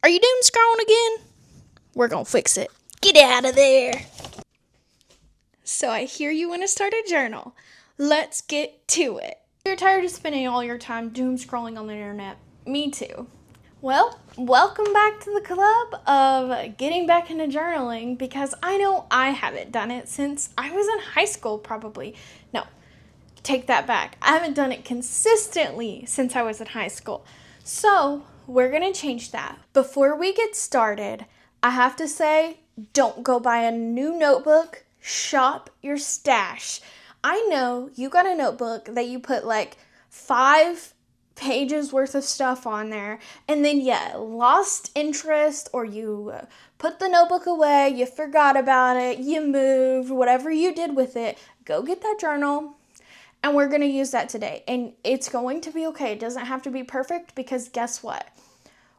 Are you doom scrolling again? We're gonna fix it. Get out of there. So I hear you want to start a journal. Let's get to it. You're tired of spending all your time doom scrolling on the internet. Me too. Well, welcome back to the club of getting back into journaling, because I know I haven't done it since I was in high school, probably. No, take that back. I haven't done it consistently since I was in high school. So we're going to change that. Before we get started, I have to say, don't go buy a new notebook. Shop your stash. I know you got a notebook that you put like 5 pages worth of stuff on there, and then lost interest, or you put the notebook away, you forgot about it, you moved, whatever you did with it. Go get that journal, and we're going to use that today, and it's going to be okay. It doesn't have to be perfect, because guess what?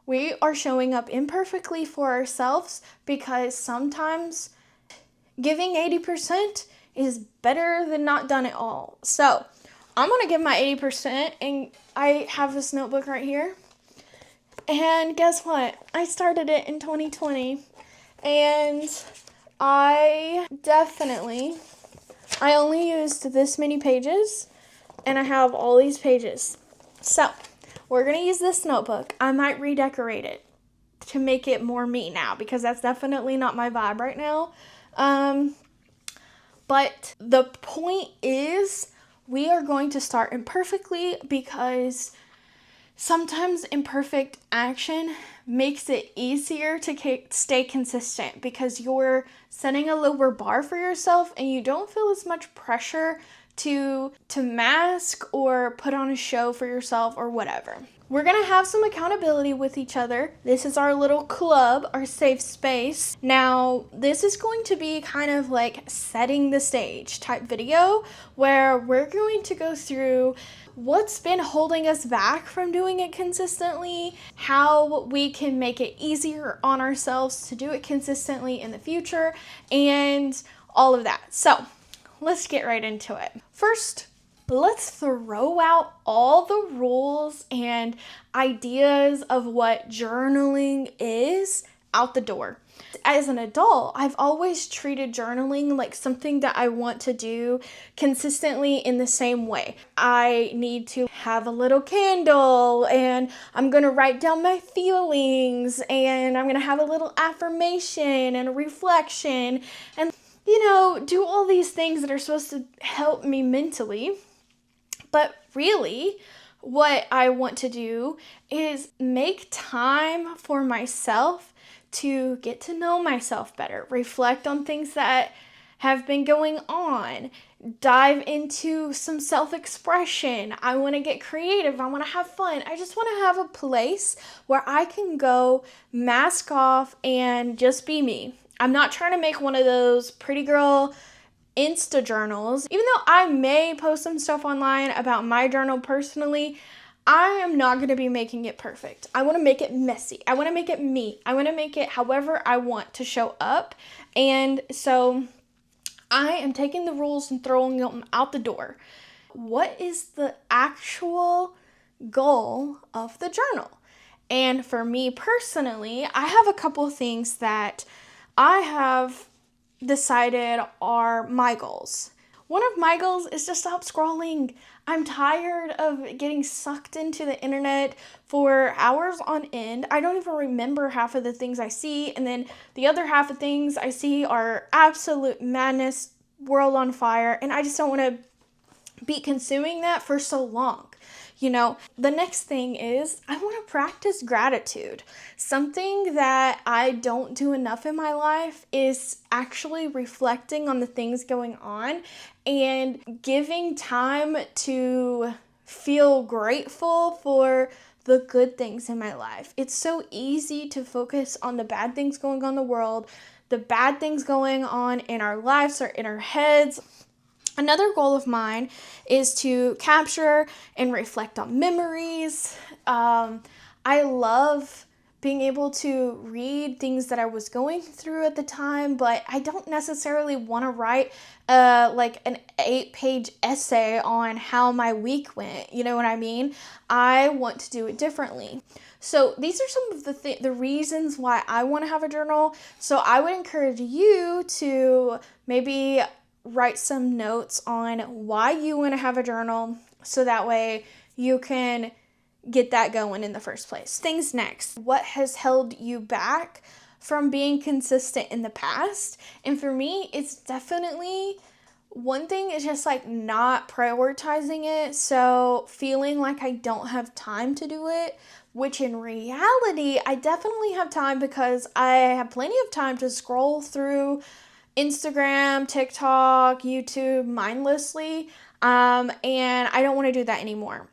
We are showing up imperfectly for ourselves, because sometimes giving 80% is better than not done at all. So I'm going to give my 80%, and I have this notebook right here. And guess what? I started it in 2020, and I only used this many pages, and I have all these pages. So we're going to use this notebook. I might redecorate it to make it more me now, because that's definitely not my vibe right now. But the point is, we are going to start imperfectly, because sometimes imperfect action makes it easier to stay consistent, because you're setting a lower bar for yourself and you don't feel as much pressure to mask or put on a show for yourself or whatever. We're going to have some accountability with each other. This is our little club, our safe space. Now, this is going to be kind of like setting the stage type video, where we're going to go through what's been holding us back from doing it consistently, how we can make it easier on ourselves to do it consistently in the future, and all of that. So let's get right into it. First, let's throw out all the rules and ideas of what journaling is out the door. As an adult, I've always treated journaling like something that I want to do consistently in the same way. I need to have a little candle, and I'm going to write down my feelings, and I'm going to have a little affirmation and a reflection, and do all these things that are supposed to help me mentally. But really, what I want to do is make time for myself to get to know myself better, reflect on things that have been going on, dive into some self-expression. I want to get creative. I want to have fun. I just want to have a place where I can go mask off and just be me. I'm not trying to make one of those pretty girl Insta journals. Even though I may post some stuff online about my journal personally, I am not going to be making it perfect. I want to make it messy. I want to make it me. I want to make it however I want to show up. And so I am taking the rules and throwing them out the door. What is the actual goal of the journal? And for me personally, I have a couple of things that I have decided are my goals. One of my goals is to stop scrolling. I'm tired of getting sucked into the internet for hours on end. I don't even remember half of the things I see, and then the other half of things I see are absolute madness, world on fire, and I just don't want to be consuming that for so long. The next thing is I want to practice gratitude. Something that I don't do enough in my life is actually reflecting on the things going on and giving time to feel grateful for the good things in my life. It's so easy to focus on the bad things going on in the world, the bad things going on in our lives or in our heads. Another goal of mine is to capture and reflect on memories. I love being able to read things that I was going through at the time, but I don't necessarily want to write like an 8-page essay on how my week went. You know what I mean? I want to do it differently. So these are some of the reasons why I want to have a journal. So I would encourage you to maybe write some notes on why you want to have a journal, so that way you can get that going in the first place. Things next. What has held you back from being consistent in the past? And for me, it's definitely one thing is just like not prioritizing it. So feeling like I don't have time to do it, which in reality, I definitely have time because I have plenty of time to scroll through Instagram, TikTok, YouTube mindlessly. And I don't want to do that anymore.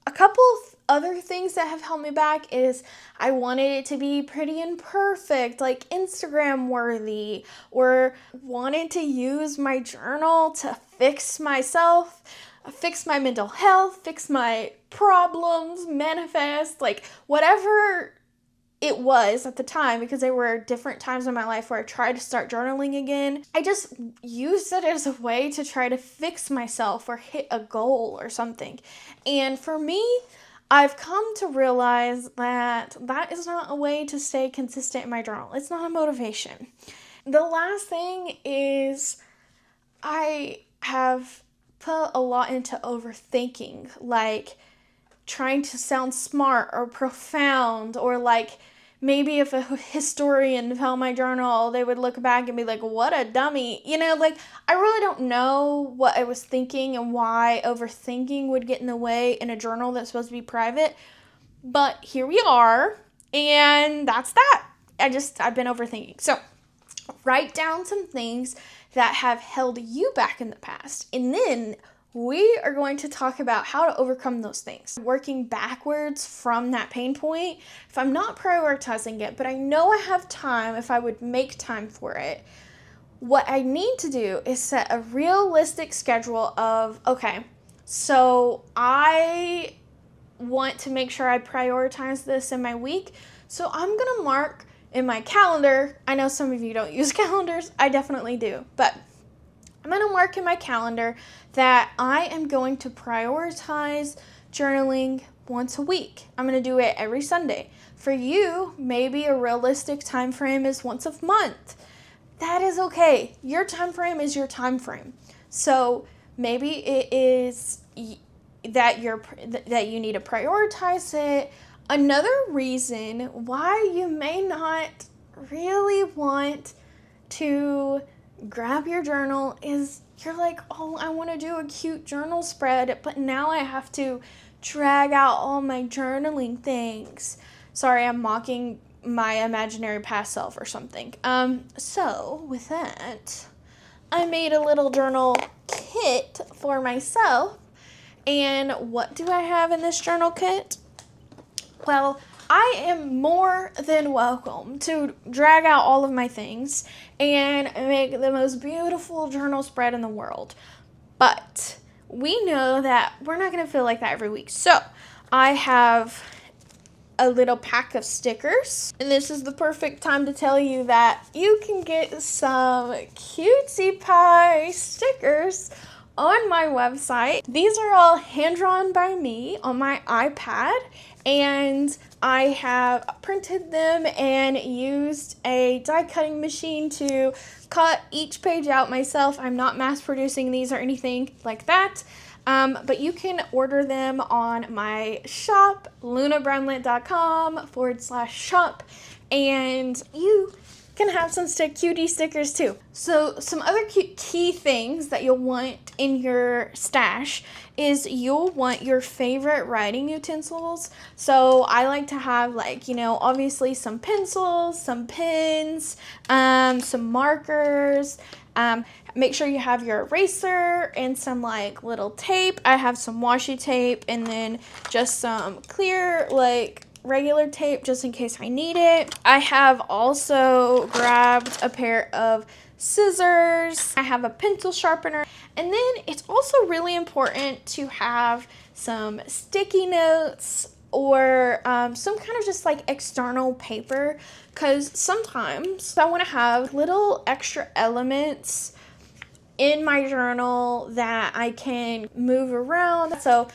A couple of other things that have held me back is I wanted it to be pretty and perfect, like Instagram worthy, or wanted to use my journal to fix myself, fix my mental health, fix my problems, manifest, like whatever it was at the time, because there were different times in my life where I tried to start journaling again. I just used it as a way to try to fix myself or hit a goal or something. And for me, I've come to realize that that is not a way to stay consistent in my journal. It's not a motivation. The last thing is I have put a lot into overthinking, like trying to sound smart or profound, or like maybe if a historian found my journal, they would look back and be like, what a dummy. You know, like I really don't know what I was thinking and why overthinking would get in the way in a journal that's supposed to be private. But here we are, and that's that. I've been overthinking. So write down some things that have held you back in the past, and then we are going to talk about how to overcome those things. Working backwards from that pain point, if I'm not prioritizing it, but I know I have time if I would make time for it, what I need to do is set a realistic schedule of, okay, so I want to make sure I prioritize this in my week. So I'm going to mark in my calendar. I know some of you don't use calendars. I definitely do, but I'm going to mark in my calendar that I am going to prioritize journaling once a week. I'm going to do it every Sunday. For you, maybe a realistic time frame is once a month. That is okay. Your time frame is your time frame. So maybe it is that you need to prioritize it. Another reason why you may not really want to grab your journal is you're like, oh, I want to do a cute journal spread, but now I have to drag out all my journaling things. Sorry, I'm mocking my imaginary past self or something. So with that, I made a little journal kit for myself. And what do I have in this journal kit? Well, I am more than welcome to drag out all of my things and make the most beautiful journal spread in the world. But we know that we're not going to feel like that every week. So I have a little pack of stickers. And this is the perfect time to tell you that you can get some cutesy pie stickers on my website. These are all hand-drawn by me on my iPad, and I have printed them and used a die cutting machine to cut each page out myself. I'm not mass producing these or anything like that. But you can order them on my shop, lunabrownlit.com/shop, and you can have some cutie stickers too. So some other key things that you'll want in your stash is you'll want your favorite writing utensils. So I like to have obviously some pencils, some pens, some markers. Make sure you have your eraser and some little tape. I have some washi tape and then just some clear regular tape just in case I need it. I have also grabbed a pair of scissors. I have a pencil sharpener. And then it's also really important to have some sticky notes or some kind of just like external paper, because sometimes I want to have little extra elements in my journal that I can move around. So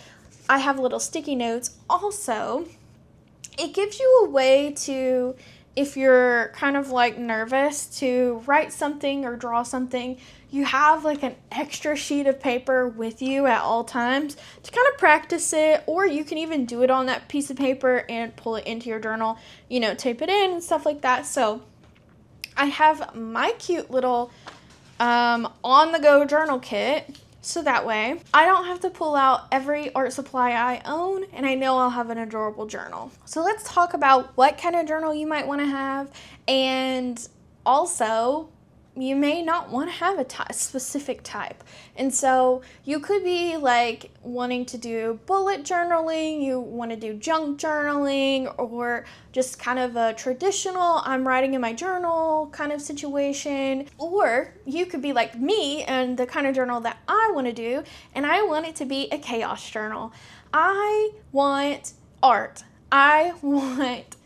I have little sticky notes. Also, it gives you a way to, if you're kind of like nervous to write something or draw something, you have like an extra sheet of paper with you at all times to kind of practice it, or you can even do it on that piece of paper and pull it into your journal, tape it in and stuff like that. So I have my cute little on-the-go journal kit, so that way I don't have to pull out every art supply I own, and I know I'll have an adorable journal. So let's talk about what kind of journal you might want to have, and also you may not want to have a specific type. And so you could be like wanting to do bullet journaling, you want to do junk journaling, or just kind of a traditional I'm writing in my journal kind of situation. Or you could be like me and the kind of journal that I want to do, and I want it to be a chaos journal. I want art. I want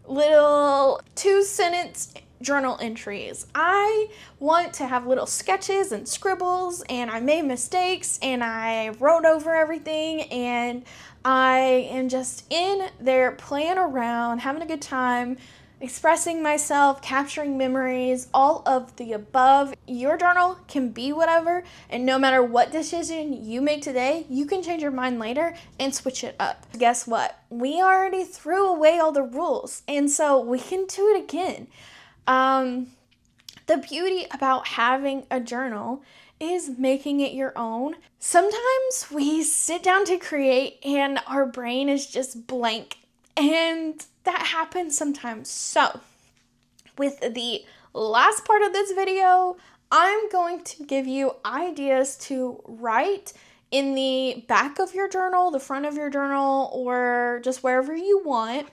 little 2-sentence journal entries. I want to have little sketches and scribbles, and I made mistakes and I wrote over everything, and I am just in there playing around, having a good time, expressing myself, capturing memories, all of the above. Your journal can be whatever, and no matter what decision you make today, you can change your mind later and switch it up. Guess what? We already threw away all the rules, and so we can do it again. The beauty about having a journal is making it your own. Sometimes we sit down to create and our brain is just blank, and that happens sometimes. So with the last part of this video, I'm going to give you ideas to write in the back of your journal, the front of your journal, or just wherever you want,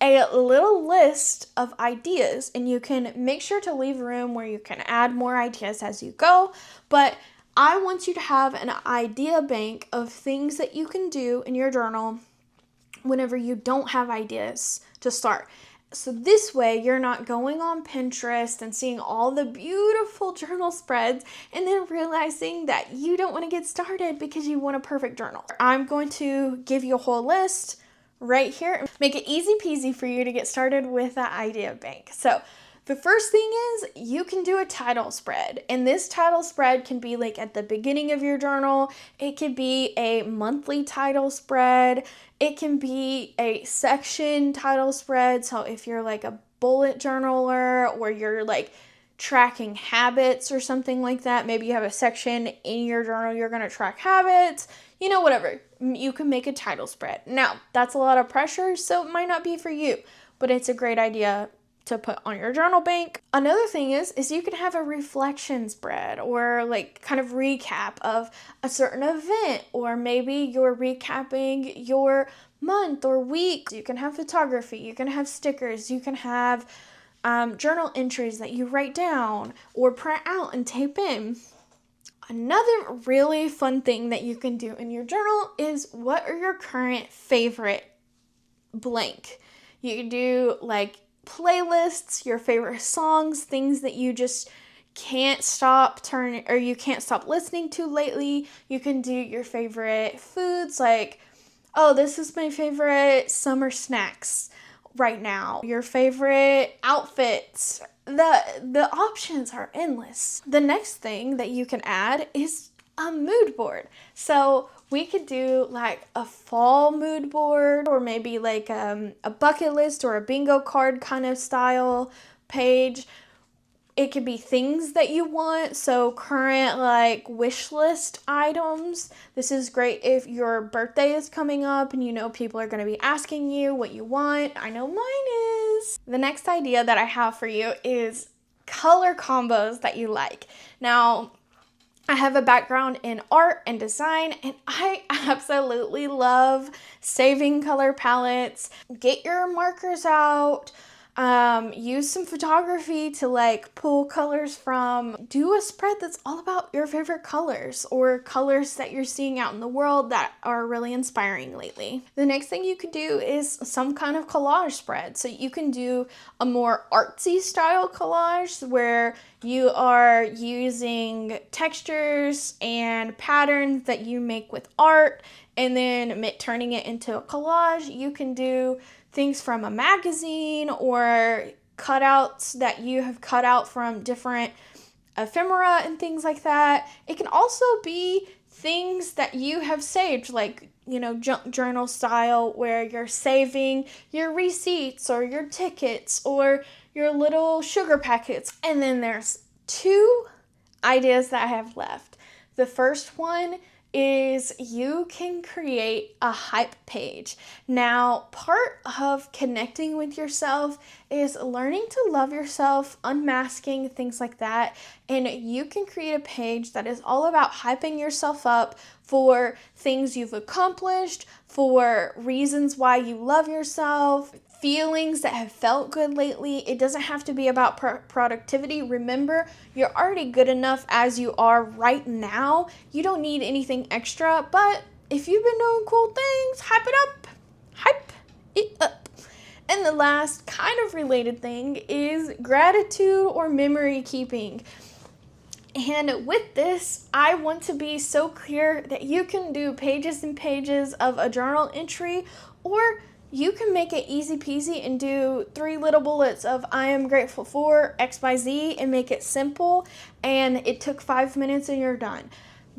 a little list of ideas, and you can make sure to leave room where you can add more ideas as you go. But I want you to have an idea bank of things that you can do in your journal whenever you don't have ideas to start. So this way you're not going on Pinterest and seeing all the beautiful journal spreads and then realizing that you don't want to get started because you want a perfect journal. I'm going to give you a whole list right here. Make it easy peasy for you to get started with that idea bank. So the first thing is you can do a title spread, and this title spread can be like at the beginning of your journal. It could be a monthly title spread. It can be a section title spread. So if you're like a bullet journaler, or you're like tracking habits or something like that, maybe you have a section in your journal you're going to track habits, whatever, you can make a title spread. Now, that's a lot of pressure, so it might not be for you, but it's a great idea to put on your journal bank. Another thing is you can have a reflection spread, or like kind of recap of a certain event, or maybe you're recapping your month or week. You can have photography, you can have stickers, you can have journal entries that you write down or print out and tape in. Another really fun thing that you can do in your journal is, what are your current favorite blank? You can do like playlists, your favorite songs, things that you just can't stop you can't stop listening to lately. You can do your favorite foods, like, oh, this is my favorite summer snacks right now. Your favorite outfits. The options are endless. The next thing that you can add is a mood board. So we could do like a fall mood board, or maybe like a bucket list or a bingo card kind of style page. It could be things that you want, so current like wish list items. This is great if your birthday is coming up and people are going to be asking you what you want. I know mine is. The next idea that I have for you is color combos that you like. Now, I have a background in art and design, and I absolutely love saving color palettes. Get your markers out. Use some photography to like pull colors from. Do a spread that's all about your favorite colors or colors that you're seeing out in the world that are really inspiring lately. The next thing you could do is some kind of collage spread. So you can do a more artsy style collage where you are using textures and patterns that you make with art and then turning it into a collage. You can do things from a magazine or cutouts that you have cut out from different ephemera and things like that. It can also be things that you have saved, like, junk journal style, where you're saving your receipts or your tickets or your little sugar packets. And then there's 2 ideas that I have left. The first one is you can create a hype page. Now, part of connecting with yourself is learning to love yourself, unmasking, things like that. And you can create a page that is all about hyping yourself up for things you've accomplished, for reasons why you love yourself, feelings that have felt good lately. It doesn't have to be about productivity. Remember, you're already good enough as you are right now. You don't need anything extra, but if you've been doing cool things, hype it up. Hype it up. And the last kind of related thing is gratitude or memory keeping. And with this, I want to be so clear that you can do pages and pages of a journal entry, or you can make it easy peasy and do 3 little bullets of I am grateful for XYZ and make it simple, and it took 5 minutes and you're done.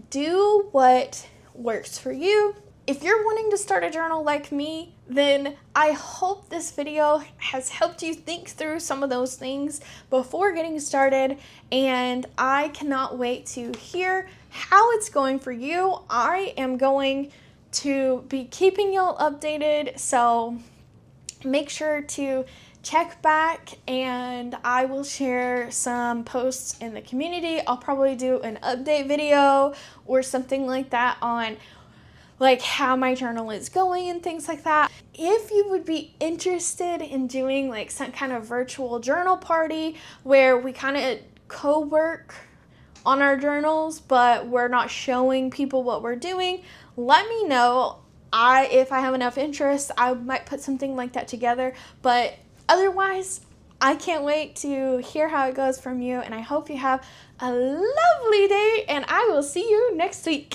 Do what works for you. If you're wanting to start a journal like me, then I hope this video has helped you think through some of those things before getting started, and I cannot wait to hear how it's going for you. I am going to be keeping y'all updated, so make sure to check back, and I will share some posts in the community. I'll probably do an update video or something like that on like how my journal is going and things like that. If you would be interested in doing like some kind of virtual journal party where we kind of co-work on our journals, but we're not showing people what we're doing, let me know. If I have enough interest, I might put something like that together. But otherwise, I can't wait to hear how it goes from you, and I hope you have a lovely day, and I will see you next week.